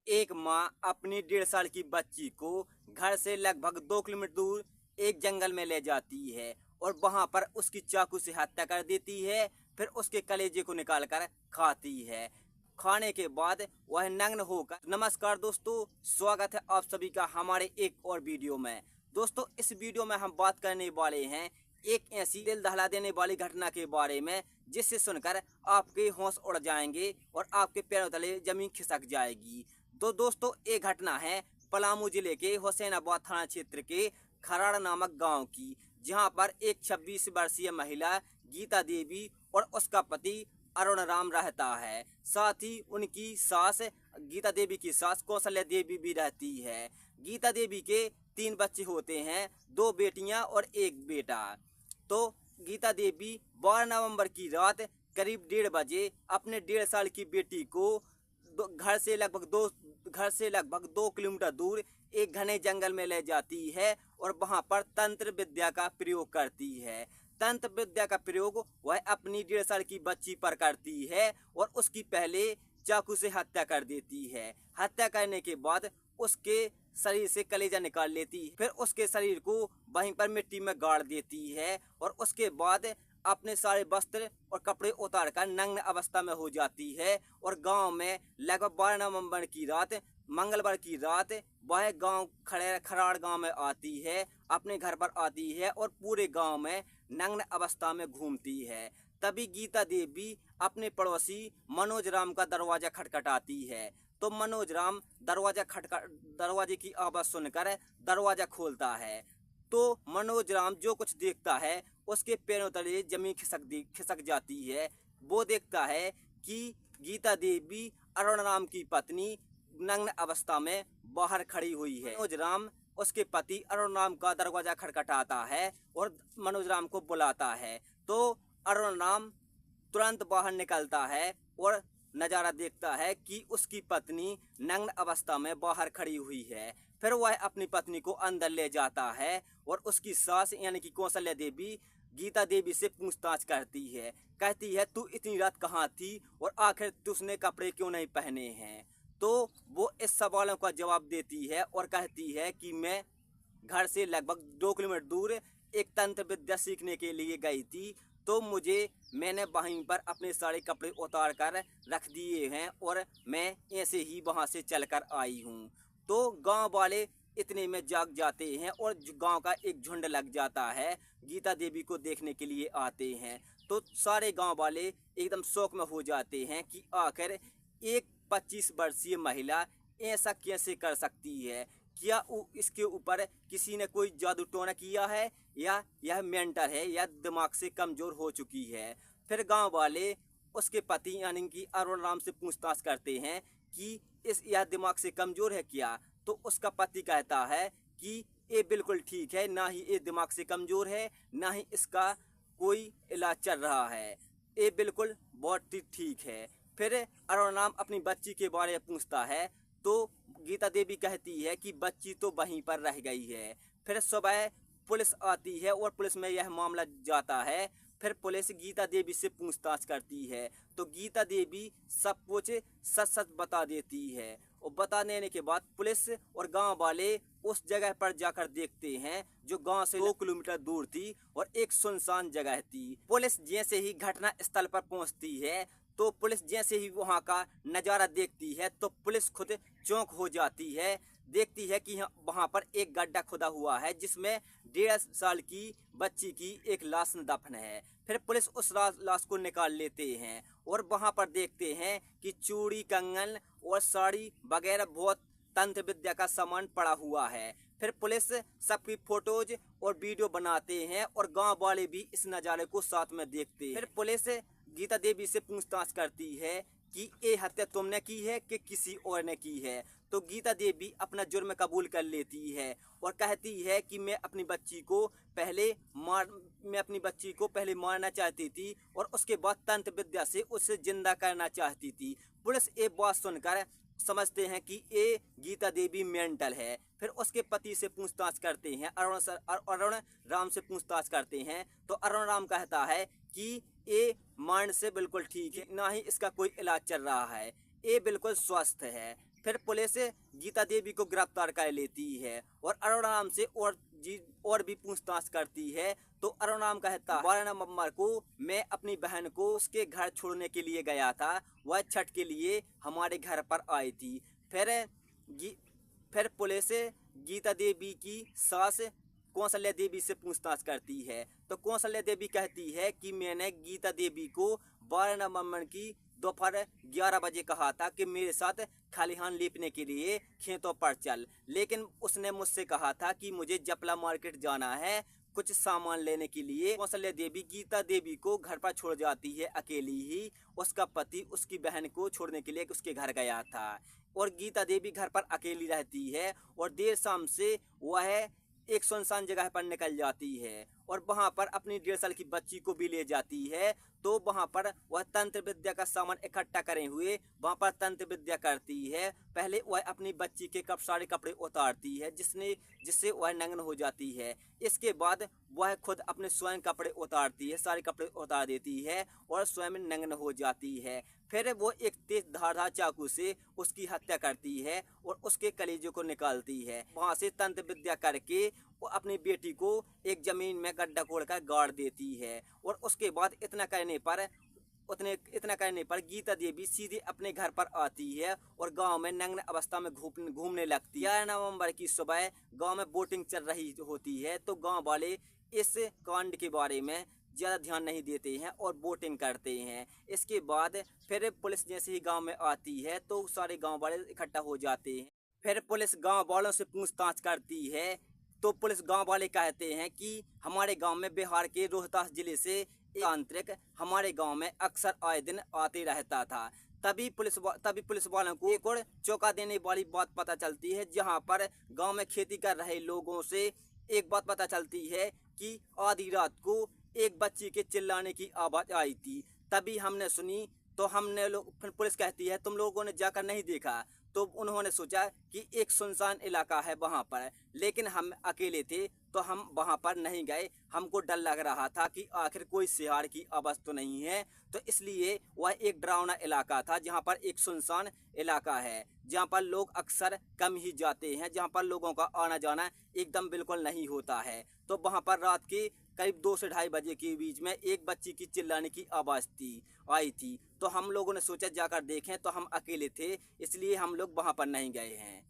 एक माँ अपनी 1.5 साल की बच्ची को घर से लगभग 2 किलोमीटर दूर एक जंगल में ले जाती है और वहां पर उसकी चाकू से हत्या कर देती है। फिर उसके कलेजे को निकालकर खाती है। खाने के बाद वह नग्न होकर। नमस्कार दोस्तों, स्वागत है आप सभी का हमारे एक और वीडियो में। दोस्तों, इस वीडियो में हम बात करने वाले हैं एक ऐसी दिल दहला देने वाली घटना के बारे में जिससे सुनकर आपके होश उड़ जाएंगे और आपके पैरों तले जमीन खिसक जाएगी। तो दोस्तों, एक घटना है पलामू जिले के हुसैनाबाद थाना क्षेत्र के खराड़ नामक गांव की, जहां पर एक 26 वर्षीय महिला गीता देवी और उसका पति अरुण राम रहता है। साथ ही उनकी सास, गीता देवी की सास कौशल्या देवी भी रहती है। गीता देवी के 3 बच्चे होते हैं, 2 बेटियां और 1 बेटा। तो गीता देवी 12 नवंबर की रात करीब 1:30 बजे अपने 1.5 साल की बेटी को घर से लगभग 2 किलोमीटर दूर एक घने जंगल में ले जाती है और वहां पर तंत्र विद्या का प्रयोग करती है। तंत्र विद्या का प्रयोग वह अपनी 1.5 साल की बच्ची पर करती है और उसकी पहले चाकू से हत्या कर देती है। हत्या करने के बाद उसके शरीर से कलेजा निकाल लेती है। फिर उसके शरीर को वहीं पर मिट्टी में गाड़ देती है और उसके बाद अपने सारे वस्त्र और कपड़े उतार कर नग्न अवस्था में हो जाती है और गांव में लगभग 12 नवंबर की रात, मंगलवार की रात, वह गांव खराड़ गांव में आती है, अपने घर पर आती है और पूरे गांव में नग्न अवस्था में घूमती है। तभी गीता देवी अपने पड़ोसी मनोज राम का दरवाजा खटखटाती है। तो मनोज राम दरवाजे की आवाज सुनकर दरवाजा खोलता है। तो मनोज राम जो कुछ देखता है उसके पैरों तले जमीन खिसक जाती है। वो देखता है कि गीता देवी अरुण राम की पत्नी नग्न अवस्था में बाहर खड़ी हुई है। मनोज राम उसके पति अरुण राम का दरवाजा खटखटाता है और मनोज राम को बुलाता है। तो अरुण राम तुरंत बाहर निकलता है और नज़ारा देखता है कि उसकी पत्नी नग्न अवस्था में बाहर खड़ी हुई है। फिर वह अपनी पत्नी को अंदर ले जाता है और उसकी सास यानी कि कौशल्या देवी गीता देवी से पूछताछ करती है। कहती है, तू इतनी रात कहाँ थी और आखिर तुझने कपड़े क्यों नहीं पहने हैं? तो वो इस सवालों का जवाब देती है और कहती है कि मैं घर से लगभग 2 किलोमीटर दूर एक तंत्र विद्या सीखने के लिए गई थी। तो मैंने वहीं पर अपने सारे कपड़े उतार कर रख दिए हैं और मैं ऐसे ही वहां से चलकर आई हूँ। तो गांव वाले इतने में जाग जाते हैं और गांव का एक झुंड लग जाता है, गीता देवी को देखने के लिए आते हैं। तो सारे गांव वाले एकदम शौक में हो जाते हैं कि आखिर एक 25 वर्षीय महिला ऐसा कैसे कर सकती है। क्या इसके ऊपर किसी ने कोई जादू टोना किया है या यह मेंटल है या दिमाग से कमज़ोर हो चुकी है। फिर गांव वाले उसके पति यानी कि अरुण राम से पूछताछ करते हैं कि यह दिमाग से कमज़ोर है क्या? तो उसका पति कहता है कि ये बिल्कुल ठीक है, ना ही ये दिमाग से कमज़ोर है, ना ही इसका कोई इलाज चल रहा है, ये बिल्कुल बहुत ठीक है। फिर अरुण राम अपनी बच्ची के बारे में पूछता है तो गीता देवी कहती है कि बच्ची तो वहीं पर रह गई है। फिर सुबह पुलिस आती है और पुलिस में यह मामला जाता है। फिर पुलिस गीता देवी से पूछताछ करती है तो गीता देवी सब कुछ सच सच बता देती है और बता देने के बाद पुलिस और गांव वाले उस जगह पर जाकर देखते हैं जो गांव से 2 किलोमीटर दूर थी और एक सुनसान जगह थी। पुलिस जैसे ही घटना स्थल पर पहुंचती है तो पुलिस जैसे ही वहां का नज़ारा देखती है तो पुलिस खुद चौंक हो जाती है। देखती है कि वहां पर एक गड्ढा खुदा हुआ है जिसमें 1.5 साल की बच्ची की एक लाश दफन है। फिर पुलिस उस लाश को निकाल लेते हैं और वहां पर देखते हैं कि चूड़ी, कंगन और साड़ी वगैरह बहुत तंत्र विद्या का सामान पड़ा हुआ है। फिर पुलिस सबकी फोटोज और वीडियो बनाते हैं और गांव वाले भी इस नज़ारे को साथ में देखते हैं। फिर पुलिस गीता देवी से पूछताछ करती है कि ये हत्या तुमने की है कि किसी और ने की है। तो गीता देवी अपना जुर्म कबूल कर लेती है और कहती है कि मैं अपनी बच्ची को पहले मारना चाहती थी और उसके बाद तंत्र विद्या से उसे जिंदा करना चाहती थी। पुलिस ये बात सुनकर समझते हैं कि ये गीता देवी मेंटल है। फिर उसके पति से पूछताछ करते हैं, अरुण राम से पूछताछ करते हैं तो अरुण राम कहता है कि ये माइंड से बिल्कुल ठीक है, ना ही इसका कोई इलाज चल रहा है, ये बिल्कुल स्वस्थ है। फिर पुलिस गीता देवी को गिरफ्तार कर लेती है और अरुणाम से और भी पूछताछ करती है। तो अरुणाम कहता है 12 नवंबर को मैं अपनी बहन को उसके घर छोड़ने के लिए गया था, वह छठ के लिए हमारे घर पर आई थी। फिर फिर पुलिस गीता देवी की सास कौशल्या देवी से पूछताछ करती है। तो कौशल्या देवी कहती है कि मैंने गीता देवी को 12 नवंबर की दोपहर 11 बजे कहा था कि मेरे साथ खलिहान लीपने के लिए खेतों पर चल, लेकिन उसने मुझसे कहा था कि मुझे जपला मार्केट जाना है कुछ सामान लेने के लिए। कौशल्या देवी गीता देवी को घर पर छोड़ जाती है अकेली ही। उसका पति उसकी बहन को छोड़ने के लिए उसके घर गया था और गीता देवी घर पर अकेली रहती है और देर शाम से वह एक सुनसान जगह पर निकल जाती है और वहां पर अपनी 1.5 साल की बच्ची को भी ले जाती है। तो वहां पर वह तंत्र विद्या का सामान इकट्ठा करे हुए वहां पर तंत्र विद्या करती है। पहले वह अपनी बच्ची के सारे कपड़े उतारती है जिससे वह नग्न हो जाती है। इसके बाद वह खुद अपने स्वयं कपड़े उतारती है, सारे कपड़े उतार देती है और स्वयं नग्न हो जाती है। फिर वो एक तेज धारदार चाकू से उसकी हत्या करती है और उसके कलेजे को निकालती है। वहां से तंत्र विद्या करके वो अपनी बेटी को एक जमीन में गड्ढा खोदकर गाड़ देती है और उसके बाद इतना करने पर गीता देवी सीधे अपने घर पर आती है और गांव में नग्न अवस्था में घूमने लगती है। 11 नवंबर की सुबह गांव में बोटिंग चल रही होती है तो गांव वाले इस कांड के बारे में ज़्यादा ध्यान नहीं देते हैं और बोटिंग करते हैं। इसके बाद फिर पुलिस जैसे ही गांव में आती है तो सारे गांव वाले इकट्ठा हो जाते हैं। फिर पुलिस गांव वालों से पूछताछ करती है तो पुलिस गांव वाले कहते हैं कि हमारे गांव में बिहार के रोहतास जिले से एक तांत्रिक हमारे गांव में अक्सर आए दिन आते रहता था। तभी पुलिस वालों को एक और चौंका देने वाली बात पता चलती है, जहां पर गांव में खेती कर रहे लोगों से एक बात पता चलती है कि आधी रात को एक बच्ची के चिल्लाने की आवाज आई थी। तभी हमने सुनी तो फिर पुलिस कहती है तुम लोगों ने जाकर नहीं देखा। तो उन्होंने सोचा कि एक सुनसान इलाका है वहां पर, लेकिन हम अकेले थे तो हम वहां पर नहीं गए। हमको डर लग रहा था कि आखिर कोई सियार की आवाज तो नहीं है, तो इसलिए वह एक डरावना इलाका था जहां पर एक सुनसान इलाका है जहां पर लोग अक्सर कम ही जाते हैं, जहां पर लोगों का आना जाना एकदम बिल्कुल नहीं होता है। तो वहां पर रात के करीब 2 से ढाई बजे के बीच में एक बच्ची की चिल्लाने की आवाज आई थी। तो हम लोगों ने सोचा जाकर देखें, तो हम अकेले थे इसलिए हम लोग वहां पर नहीं गए हैं।